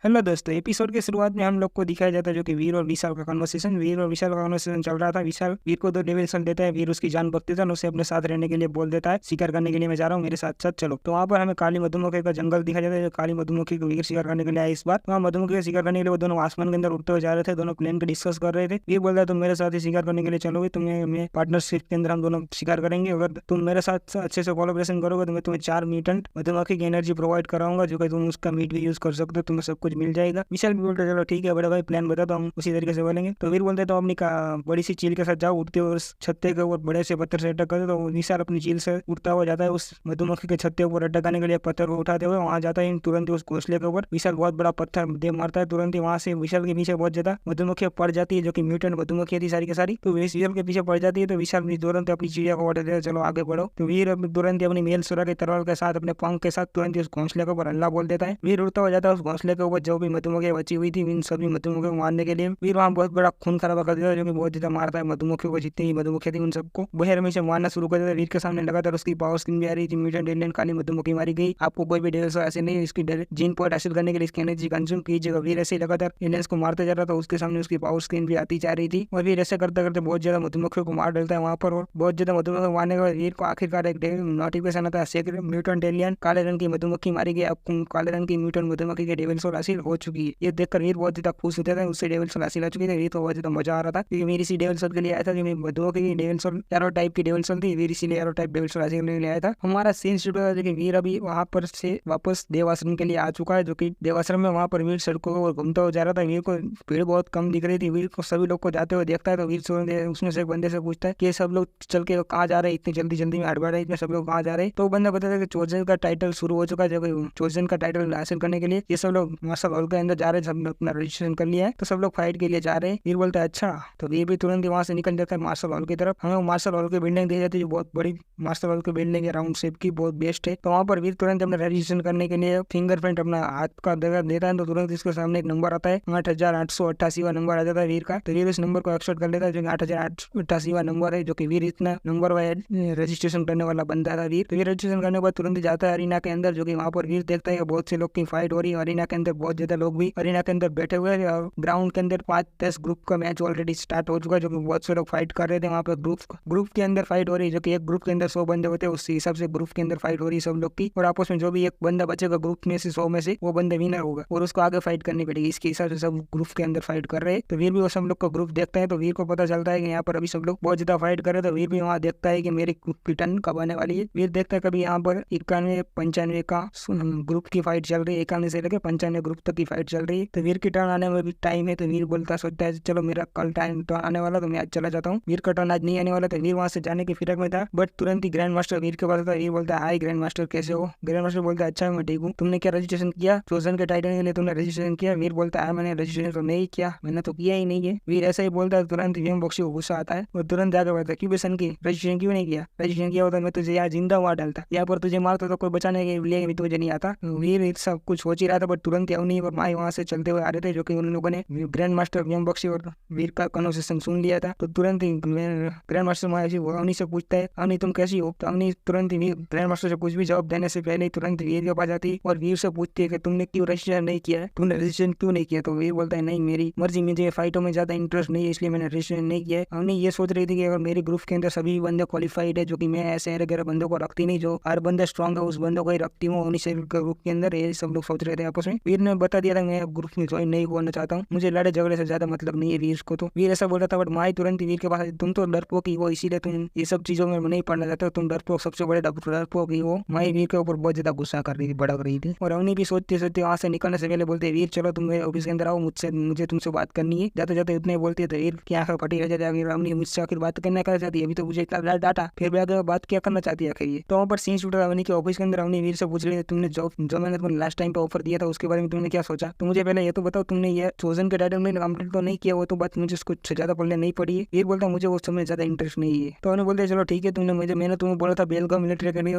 Hello दोस्तों, episode के शुरुआत में हम लोग को दिखाया जाता है जो कि वीर और विशाल का कन्वर्सेशन चल रहा था। विशाल वीर को 2 डेविल्सन देता है। वीर उसकी जान बख्शता है, उसे अपने साथ रहने के लिए बोल देता है। शिकार करने के लिए मैं जा रहा हूँ, मेरे साथ साथ चलो। तो वहाँ पर हमें काली मधुमक्खी का जंगल दिखाया जाता है। जो काली मधुमक्खी को वीर शिकार करने के लिए आए। इस बार वहाँ मधुमक्खी का शिकार करने के लिए वो दोनों आसमान के अंदर उड़ते हुए जा रहे थे। दोनों प्लेन पे डिस्कस कर रहे थे। वीर बोलता है तुम मेरे साथ ही शिकार करने के लिए चलोगे, तुम्हें पार्टनरशिप के अंदर हम दोनों शिकार करेंगे। अगर तुम मेरे साथ अच्छे से कोलैबोरेशन करोगे तो मैं तुम्हें 4 म्यूटेंट मधुमक्खी की एनर्जी प्रोवाइड कराऊंगा, जो कि तुम उसका मीट भी यूज कर सकते हो। तुम्हें सब कुछ मिल जाएगा। विशाल भी बोलते चलो ठीक है बड़े भाई, प्लान बता तो हम उसी तरीके से बोलेंगे। तो वीर बोलते तो अपनी बड़ी सी चील के साथ जाओ, उड़ते हुए उस छत्ते के ऊपर बड़े से पत्थर से अटैक करते। तो विशाल अपनी चील से उड़ता हुआ जाता है उस मधुमक्खी के छत्ते ऊपर अटैक करने के लिए। पत्थर को उठाते हुए वहां जाता है। तुरंत ही उस घोंसले के ऊपर विशाल बहुत बड़ा पत्थर दे मारता है। तुरंत ही वहां से विशाल के पीछे बहुत ज्यादा मधुमक्खियां पड़ जाती है, जो कि म्यूटेंट मधुमक्खी थी सारी की सारी। तो विशाल के पीछे पड़ जाती है। तो विशाल भी तुरंत अपनी चिड़िया को ऑर्डर देता है चलो आगे बढ़ो। तो वीर तुरंत ही अपनी मेल सुरा के तरवार के साथ अपने पंख के साथ तुरंत ही उस घोंसले के ऊपर हल्ला बोल देता है। वीर उड़ता हो जाता है उस घोंसले के ऊपर। जो भी मधुमक्खियां बची हुई थी इन सभी मधुमक्खियों को मारने के लिए वीर वहाँ बहुत बड़ा खून खराबा कर देता है, जो कि बहुत ज्यादा मारता है मधुमक्खियों को। जितनी भी मधुमक्खियां थी उन सबको बहर में से मारना शुरू कर देता है। वीर के सामने लगातार उसकी पावर स्क्रीन भी आ रही थी। म्यूटेंट एलियन काली मधुमक्खी मारी गई। आपको कोई भी डेविल्स ऐसे नहीं, इसकी जीन पॉइंट हासिल करने के लिए इसकी एनर्जी कंज्यूम कीजिएगा। वीर ऐसे लगातार एलियंस को मारते जा रहा था। उसके सामने उसकी पावर स्क्रीन भी आती जा रही थी और वीर ऐसे करते करते बहुत ज्यादा मधुमक्खियों को मार डालता है वहाँ पर। और बहुत ज्यादा मधुमक्खी मारने के बाद वीर को आखिरकार एक नोटिफिकेशन आता है, सेक्रेट म्यूटेंट एलियन काले रंग की मधुमक्खी मारी गई। अब काले रंग की म्यूटेंट मधुमक्खी के डेविल सोल हासिल हो चुकी है। ये देखकर वीर बहुत ज्यादा खुश होता था। उससे डेविल सोल हासिल हो चुकी थी। वीर को बहुत ज्यादा मजा आ रहा था क्योंकि मेरी इसी डेविल सोल के लिए आया था। जो मेरी मधुमक्खी की डेविल सोल एरो टाइप की डेविल सोल थी। वीर इसीलिए एरो टाइप डेविल सोल हासिल करने के लिए आया था। हमारा सीन शुरू हुआ कि वीर अभी वहाँ पर से वापस देवाश्रम के लिए आ चुका है। जो कि देवाश्रम में वहाँ पर वीर सड़कों को घूमता हुआ जा रहा था। वीर को भीड़ बहुत कम दिख रही थी। वीर को सभी लोग को जाते हुए देखता है। तो वीर उसमें से एक बंदे से पूछता है कि सब लोग चल के कहाँ जा रहे हैं, इतनी जल्दी जल्दी में हड़बड़ है, इतने सब लोग कहाँ जा रहे हैं। तो बंदा बताता है कि चोजन का टाइटल शुरू हो चुका है। जो चोजन का टाइटल हासिल करने के लिए ये सब लोग मार्शल हॉल के अंदर जा रहे हैं। सब लोग अपना रजिस्ट्रेशन कर लिया है, तो सब लोग फाइट के लिए जा रहे हैं। वीर बोलता है अच्छा। तो वीर भी तुरंत ही वहां से निकल जाता है मार्शल हॉल की तरफ। हमें मार्शल हॉल की बिल्डिंग दी जाती है, जो बहुत बड़ी मार्शल हॉल की बिल्डिंग है, राउंड शेप की, बहुत बेस्ट है। तो वहाँ पर वीर तुरंत अपना रजिस्ट्रेशन करने के लिए फिंगरप्रिंट अपना हाथ का देता है। तो तुरंत इसके सामने एक नंबर आता है, 8888वां नंबर आ जाता है वीर का। तो वीर इस नंबर को एक्सेप्ट कर लेता है, जो 8888वां नंबर है। जो कि वीर इतना नंबर वाइज रजिस्ट्रेशन करने वाला बंदा था वीर। तो वीर रजिस्ट्रेशन करने के बाद तुरंत जाता है अरीना के अंदर। जो कि वहाँ पर वीर देखता है कि बहुत से लोग की फाइट हो रही है। अरीना के अंदर बहुत ज्यादा लोग भी अरीना के अंदर बैठे हुए हैं और ग्राउंड के अंदर 5-10 ग्रुप का मैच ऑलरेडी स्टार्ट हो चुका है। जो कि बहुत से लोग फाइट कर रहे थे वहाँ पर। ग्रुप के अंदर फाइट हो रही है। जो कि एक ग्रुप के अंदर 100 बंदे होते हैं, उस हिसाब से ग्रुप के अंदर फाइट हो रही है सब लोग की। और आपस में जो भी एक बंदा बचेगा ग्रुप में से 100 में से, वो बंदा विनर होगा और उसको आगे फाइट करनी पड़ेगी। इसके हिसाब से सब ग्रुप के अंदर फाइट कर रहे हैं। तो वीर भी वो सब लोग का ग्रुप देखता है। तो वीर को पता चलता है कि यहाँ पर अभी सब लोग बहुत ज्यादा फाइट कर रहे हैं। तो वीर भी वहाँ देखता है कि मेरी ग्रुप की टर्न कब आने वाली है। वीर देखता है कभी यहाँ पर 91-95 का ग्रुप की फाइट चल रही है। 91 से लेकर 95 ग्रुप तक की फाइट चल रही है। तो वीर की टर्न आने में भी टाइम है। तो वीर बोलता सोचता है चलो मेरा कल टाइम तो आने वाला, तो मैं आज चला जाता हूँ। वीर का टर्न आज नहीं आने वाला। तो वीर वहाँ से जाने की फिरक में था, बट तुरंत ही ग्रैंड मास्टर वीर के पास था। वीर बोलता है हाय ग्रैंड मास्टर, कैसे हो? ग्रैंड मास्टर बोलता है अच्छा मैं ठीक हूँ। तुमने क्या रजिस्ट्रेशन किया? चोजन के टाइटल के लिए तुमने रजिस्ट्रेशन किया? वीर बोलता है मैंने रजिस्ट्रेशन तो नहीं किया, मैंने तो किया ही नहीं है। वीर ऐसा ही बोलता है। तुरंत वीएम बख्शी को गुस्सा आता है और तुरंत जाकर बोलता है क्यों बेसन की रजिस्ट्रेशन क्यों नहीं किया? रजिस्ट्रेशन किया होता मैं तुझे यहाँ जिंदा मार डालता, यहाँ पर तुझे मारता तो कोई बचाने के लिए भी तुझे नहीं आता। वीर सब कुछ सोच ही रहा था, बट तुरंत अवनी और माई वहां से चलते हुए आ रहे थे। जो कि उन लोगों ने ग्रैंड मास्टर वीएम बख्शी और वीर का कन्वर्सेशन सुन लिया था। तो तुरंत ही ग्रैंड मास्टर माई अवनी से पूछता है अवनी तुम कैसी हो? तो अवनी तुरंत ही ग्रैंड मास्टर से कुछ भी जवाब देने से पहले तुरंत वीर के पास जाती और वीर से पूछती है कि तुमने क्यों रजिस्ट्रेशन नहीं किया है, तुमने रजिस्ट्रेशन क्यों नहीं किया? तो वीर बोलता है नहीं मेरी मर्जी, मुझे फाइटों में ज्यादा इंटरेस्ट नहीं है इसलिए मैंने रजिस्ट्रेशन नहीं किया है। अवनी ये सोच रही थी कि अगर मेरे ग्रुप के अंदर सभी बंदे क्वालिफाइड है, जो कि मैं ऐसे वगैरह बंदों को रखती नहीं, जो हर बंदा स्ट्रॉन्ग है उस बंदों को ही रखती हूँ अवनी से ग्रुप के अंदर। ये सब लोग सोच रहे थे आपस में। वीर ने बता दिया था मैं ग्रुप में ज्वाइन नहीं होना चाहता हूँ, मुझे लड़े झगड़े से ज्यादा मतलब नहीं है वीर को। तो वीर ऐसा बोल रहा था, बट माई तुरंत वीर के पास तुम तो डरपोक ही हो, इसीलिए तुम ये सब चीजों में नहीं पढ़ना चाहते हो, तुम डरपोक सबसे बड़े डरपोक ही हो। माई वीर के ऊपर बहुत ज्यादा गुस्सा कर रही थी, भड़क रही थी। और अवनी भी सोचते सोचते वहां से निकलने से पहले बोलते वीर चलो तुम मेरे ऑफिस के अंदर आओ, मुझे तुमसे बात करनी है। जाते जाते उतने बोलते हैं तो वीर की आंखें फटी रह जाती है। अवनी मुझसे आखिर बात करना क्या चाहती है? अभी तो मुझे इतना डाटा, फिर भी आगे बात क्या करना चाहती है आखिर ये? तो वहाँ पर सीन शूटर अवनी के ऑफिस के अंदर अवनी वीर से पूछ रही है तुमने जो मैंने तुम्हें लास्ट टाइम पे ऑफर दिया था उसके बारे में तुमने क्या सोचा? तो मुझे पहले ये तो बताओ तुमने ये चोजन के टाइटल में कंप्लीट तो नहीं किया, वो तो बात मुझे उसको ज्यादा पढ़ने नहीं पड़ी है। वीर बोलता मुझे उस समय ज्यादा इंटरेस्ट नहीं है। तो उन्हें बोलते चलो ठीक है, मैंने तुम्हें बोला था बेलगांव मिलिट्री अकेडमी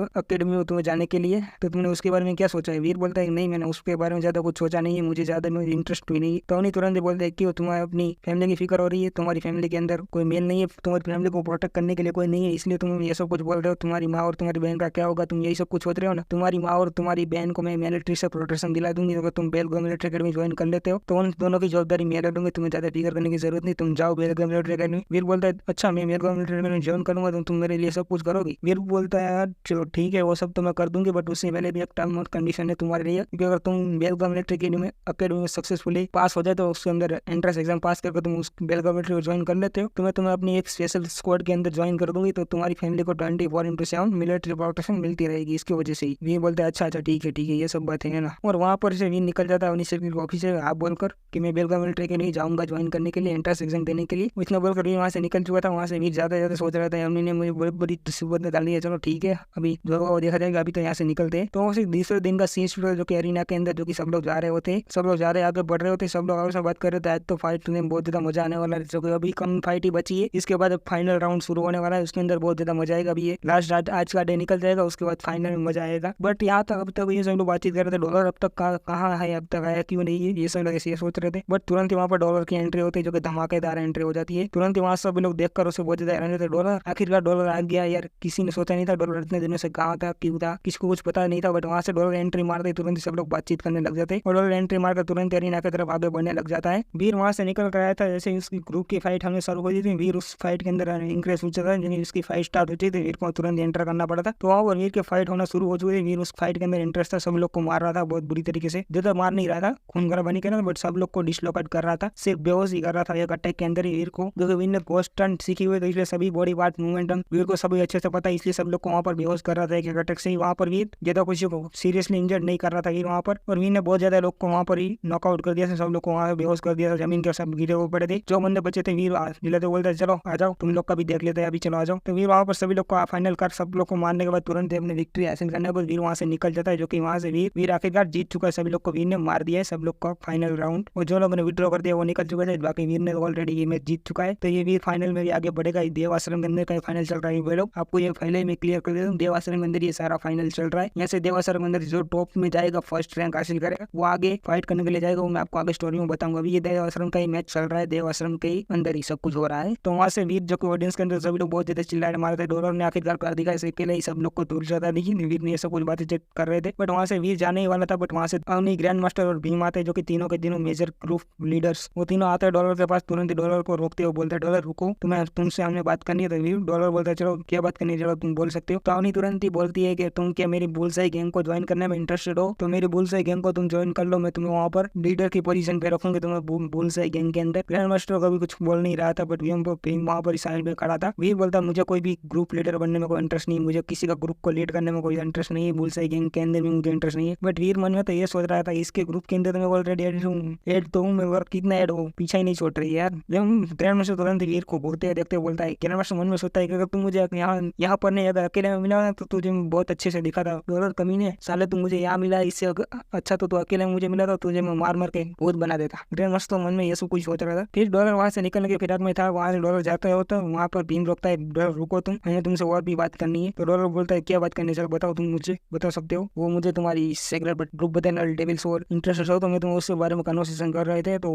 में तुम्हें जाने के लिए, तो तुमने उसके बारे में क्या सोचा है? वीर बोलता है नहीं मैंने उसके बारे में ज्यादा कुछ सोचा नहीं है, मुझे ज्यादा इंटरेस्ट भी नहीं। तो उन्हें तुरंत बोलते हैं कि तुम्हें अपनी फैमिली की फिक्र हो रही है, तुम्हारी फैमिली के अंदर कोई मेल नहीं है, तुम्हारी फैमिली को प्रोटेक्ट करने के लिए कोई नहीं है, इसलिए तुम ये सब कुछ बोल रहे हो। तुम्हारी माँ और तुम्हारी बहन का क्या होगा? तुम यही सब कुछ सोच रहे हो ना? तुम्हारी माँ और तुम्हारी बहन को मैं मिलिट्री से प्रोटेक्शन दिला दूंगी अगर तुम बेलगाम मिलिट्री अकेडमी ज्वाइन कर लेते हो तो उन दोनों की जवाबदारी मैं ले लूंगी, तुम्हें ज्यादा फिक्र करने की जरूरत नहीं, तुम जाओ बेलगाम मिलिट्री अकेडमी। वीर बोलता है अच्छा मैं बेलगाम मिलिट्री अकेडमी ज्वाइन करूंगा तो तुम मेरे लिए सब कुछ करोगी। वीर बोलता है यार चलो ठीक है वो सब तो मैं कर दूंगी, बट उससे पहले भी एक टर्म और कंडीशन है तुम्हारे लिए, क्योंकि अगर तुम बेलगाम मिलिट्री अकेडमी में सक्सेसफुली पास हो जाए तो उसके अंदर एंट्रेंस एग्जाम पास करके तुम उस बेलगाम मिलिट्री को ज्वाइन कर लेते हो, तुम्हें अपनी एक स्पेशल स्क्वाड के अंदर ज्वाइन कर दूंगी, तो तुम्हारी फैमिली को 24/7 मिलिट्री प्रोटेक्शन मिलती रहेगी इसकी वजह से ही। वीर बोलते हैं अच्छा ठीक है ये सब बातें है ना। और वहाँ पर से वीर निकल जाता है अवनी ऑफिस से आप बोलकर कि मैं बेलगाम मिलिट्री के लिए जाऊंगा ज्वाइन करने के लिए, एंट्रेंस एग्जाम देने के लिए। इतना बोलकर वीर वहाँ से निकल चुका था। वहाँ से वीर ज्यादा सोच रहा था अवनी ने मुझे बड़ी बड़ी मुसीबत डाली है, चलो ठीक है अभी जो देखा जाएगा, अभी तो यहाँ से निकलते हैं। तो दूसरे दिन का सीन जो कि अरीना के अंदर जो कि सब लोग जा रहे होते, सब लोग जा रहे आगे बढ़ रहे होते, सब लोग आपस में बात कर रहे थे आज तो फाइट में बहुत ज्यादा मजा आने वाला है, जो कि अभी कम फाइट ही बची है, इसके बाद फाइनल राउंड शुरू होने वाला है, उसके अंदर बहुत ज्यादा मजा आएगा। अभी ये लास्ट आज का डे निकल जाएगा, उसके बाद फाइनल में मजा आएगा। बट यहाँ तक अब तक ये सब लोग बातचीत कर रहे थे डॉलर अब तक कहाँ है, अब तक आया क्यों नहीं है, ये सब लोग ऐसे सोच रहे थे। बट तुरंत ही वहाँ पर डॉलर की एंट्री होती है जो कि धमाकेदार एंट्री हो जाती है। तुरंत ही वहाँ सब लोग देखकर उसे बहुत ज्यादा हैरान होते, डॉलर आखिरकार डॉलर आ गया यार, किसी ने सोचा नहीं था डॉलर इतने दिनों से कहाँ था क्यों था, किसी को कुछ पता नहीं था। बट वहाँ से डॉलर एंट्री मारते तुरंत सब लोग बातचीत करने लग जाते और डॉलर एंट्री मारकर तुरंत अरीना की तरफ आगे बढ़ने लग जाता है। वीर वहाँ से निकल कर आया था, जैसे ही उसकी ग्रुप की फाइट हमने शुरू हो गई थी, वीर उस फाइट के अंदर इंक्रेज हो चुका है, उसकी फाइट स्टार्ट होती थी, वीर को तुरंत एंटर करना पड़ा था। तो वहाँ पर वीर की फाइट होना शुरू हो चुकी थी। वीर उस फाइट के अंदर इंटरेस्ट था, सब लोग को मार रहा था बहुत बुरी तरीके से, ज्यादा मार नहीं रहा था, खून खराबा नहीं कर रहा था, बट सब लोग को डिसलोकेट कर रहा था, सिर्फ बेहोश ही कर रहा था एक अटैक के अंदर ही वीर को, जो कि वीर ने घोस्ट टर्न सीखी हुई तो इसलिए सभी बॉडी पार्ट मूवमेंट वीर को सभी अच्छे से पता है, इसलिए सब लोग को वहाँ पर बेहोश कर रहा था एक अटैक से ही। वहाँ पर वीर ज्यादा किसी को सीरियसली इंजर्ड नहीं कर रहा था वीर वहाँ पर, और वीर ने बहुत ज्यादा लोग को वहाँ पर ही नॉकआउट कर दिया था, सब लोग को वहाँ बेहोश कर दिया था, जमीन के सब गिरे हुए पड़े थे। जो बंदे बचे थे वीर दिलाते बोलते चलो आ जाओ तुम लोग का भी देख लेते हैं, अभी चलो आ जाओ। तो वीर वहाँ पर सभी लोग को फाइनल कर सब लोग को मारने के बाद तुरंत अपनी विक्ट्री हासिल करने पर वीर वहाँ से निकल जाता है, जो कि वहाँ से वीर आखिरकार जीत चुका है, सभी लोग को वीर ने मार दिया है सब लोग का फाइनल राउंड, और जो लोगों ने विड्रॉ कर दिया वो निकल चुके थे, बाकी वीर ने ऑलरेडी ये मैच जीत चुका है। तो ये वीर फाइनल में भी आगे बढ़ेगा। देव आश्रम के अंदर का फाइनल चल रहा है, वे लोग आपको ये पहले में क्लियर कर देता हूँ, देव आश्रम के अंदर ये सारा फाइनल चल रहा है। यहाँ से देव आश्रम के अंदर जो टॉप में जाएगा फर्स्ट रैंक हासिल करेगा वो आगे फाइट करने के लिए जाएगा, वो मैं आपको आगे स्टोरी में बताऊंगा। अभी ये देव आश्रम का ही मैच चल रहा है, देव आश्रम के अंदर ही सब कुछ हो रहा है। तो वहाँ से वीर जो कि ऑडियंस के अंदर सभी लोग बहुत ज्यादा चिल्लाए मारे थे, डॉलर ने आखिरकार कर दिखा इसे अकेले ही सब लोग को दूर जाता नहीं, वीर ने सब कुछ बातें चेक कर रहे थे। बट वहाँ से वीर जाने ही वाला था, बट वहाँ से अवनी ग्रैंड मास्टर और भीम आते जो कि तीनों के तीनों मेजर ग्रुप लीडर्स, वो तीनों आते हैं डॉलर के पास, तुरंत डॉलर को रोकते हो, बोलते डॉलर रुको तुम्हें तुमसे हमने बात करनी है। तो वीर डॉलर बोलता है चलो क्या बात करनी है, चलो तुम बोल सकते हो। तो अवनी तुरंत ही बोलती है कि तुम क्या मेरी बुलसाई गैंग को ज्वाइन करने में इंटरेस्टेड हो, तो मेरी बुलसाई गैंग को तुम ज्वाइन कर लो, मैं तुम्हें वहाँ पर लीडर की पोजीशन पे रखूंगी, तुम्हें बुलसाई गैंग के अंदर। ग्रैंड मास्टर कभी कुछ बोल नहीं रहा था, बट भीम वहाँ पर साइड में खड़ा था। वीर बोलता मुझे कोई भी ग्रुप लीडर बनने में कोई इंटरेस्ट नहीं, मुझे किसी का ग्रुप को लीड करने में कोई इंटरेस्ट नहीं है, बुलसाई गैंग के अंदर भी मुझे इंटरेस्ट नहीं है। बट वीर मन में तो ये सोच रहा था इसके ग्रुप के अंदर तो मैं ऑलरेडी एड तो हूँ, मैं कितना एड हो पीछा ही नहीं छोड़ रही है यार। जब ग्रैंड मास्टर तुरंत वीर को घूरते देखते बोलता है, ग्रैंड मास्टर मन में सोचता है कि अगर तुम मुझे यहाँ पर नहीं, अगर अकेले में मिला तो तुझे बहुत अच्छे से दिखा था, डॉलर कमीने साले तुम मुझे यहाँ मिला, इससे अच्छा तो अकेले में मुझे मिला था, तुझे मैं मार मार के भूत बना देता। ग्रैंड मास्टर मन में ये सब कुछ सोच रहा था। फिर डॉलर वहाँ से निकलने के फिराक में था, वहाँ से डॉलर जाता है तो वहाँ पर भीम रोकता है, डॉलर रुको तुम, मैंने तुमसे और भी बात करनी है। तो डॉलर बोलता है क्या बात करनी है, चलो बताओ तुम मुझे बता सकते हो। वो मुझे तुम्हारी सेक्रेट ग्रुप बताना डेविल्स और इंटरेस्ट हो, तो मैं तुम उसके बारे में कन्वर्सेशन कर रहे थे, तो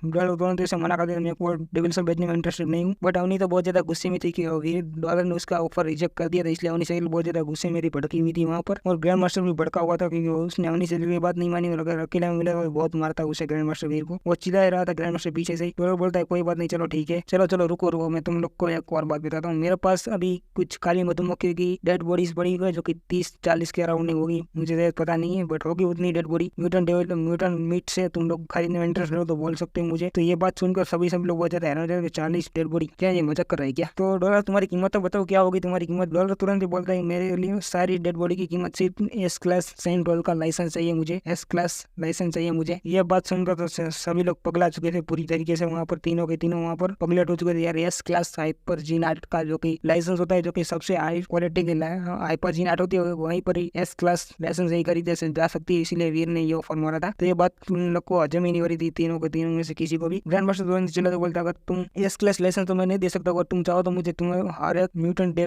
डॉलर तुरंत ऐसे मना कर दिया, मैं को डेविल्स बेचने में इंटरेस्टेड नहीं हूँ। बट अवनी तो बहुत ज्यादा गुस्से में थी कि डॉलर ने उसका ऑफर रिजेक्ट कर दिया था, इसलिए अवनी से बहुत ज्यादा गुस्से में भड़की हुई थी वहाँ पर। और ग्रैंड मास्टर भी भड़का हुआ था क्योंकि उसने अवनी से की बात नहीं मानी, और अगर अकेला में मिला तो बहुत मारता उसे ग्रैंड मास्टर वीर को। वो चिल्ला रहा था ग्रैंड मास्टर पीछे से। डॉलर बोलता है कोई बात नहीं, चलो ठीक है, चलो चलो रुको रुको, मैं तुम लोग को एक और बात बताता हूँ। मेरे पास अभी कुछ काली मधुमक्खी की डेड बॉडीज पड़ी हुई है जो कि 30-40 के अराउंड होगी, मुझे पता नहीं है, बट होगी उतनी डेड बॉडी। म्यूटेंट मीट से तुम लोग खरीदने में इंटरेस्ट हो तो बोल सकते हो मुझे। तो ये बात सुनकर सब लोग बहुत ज्यादा हैरान हो जाते, 40 डेड बॉडी, क्या ये मजाक कर रहा है क्या? तो डॉलर तुम्हारी कीमत तो बताओ क्या होगी तुम्हारी कीमत। डॉलर तुरंत ही बोलता है मेरे लिए सारी डेड बॉडी की कीमत सिर्फ एस क्लास सेंट रोल का लाइसेंस चाहिए मुझे, एस क्लास लाइसेंस चाहिए मुझे। ये बात सुनकर तो सभी लोग पगला चुके थे पूरी तरीके से, वहाँ पर तीनों के तीनों वहाँ पर पगलेट हो चुके थे यार। एस क्लास हाइपर जीनाट का जो कि लाइसेंस होता है, जो कि सबसे हाई क्वालिटी के हाइपर जीनाट होती है, वहीं पर ही एस क्लास लाइसेंस यही खरीदे से जा सकती है, इसीलिए वीर ने ये ऑफर मारा था। तो ये बात उन लोग को हजम ही नहीं हो रही थी, तीनों के तीनों में से किसी को भी। ग्रैंड मास्टर तुरंत चला तो बोलता अगर तुम एस क्लास लाइसेंस तो मैं नहीं दे सकता, अगर तुम चाहो तो मुझे तुम्हें हर एक म्यूटेंट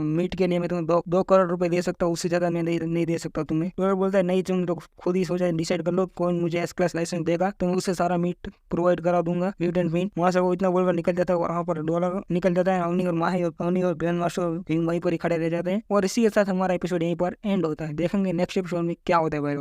मीट के लिए मैं तुम्हें 2 करोड़ रुपए दे सकता हूँ, उससे ज्यादा मैं नहीं दे सकता तुम्हें। डॉलर बोलता है नहीं, तुम लोग खुद ही सोचा डिसाइड कर लो कौन मुझे एस क्लास लाइसेंस देगा, तो मैं उससे सारा मीट प्रोवाइड करा दूंगा, म्यूटेंट मीट। वहाँ से वो इतना बोलकर निकल जाता है, वहाँ पर डॉलर निकल जाता है, अवनी और ग्रैंड मास्टर वहीं पर ही खड़े रह जाते हैं। और इसी के साथ हमारा एपिसोड यहीं पर एंड होता है। देखेंगे नेक्स्ट एपिसोड में क्या होता है भाई।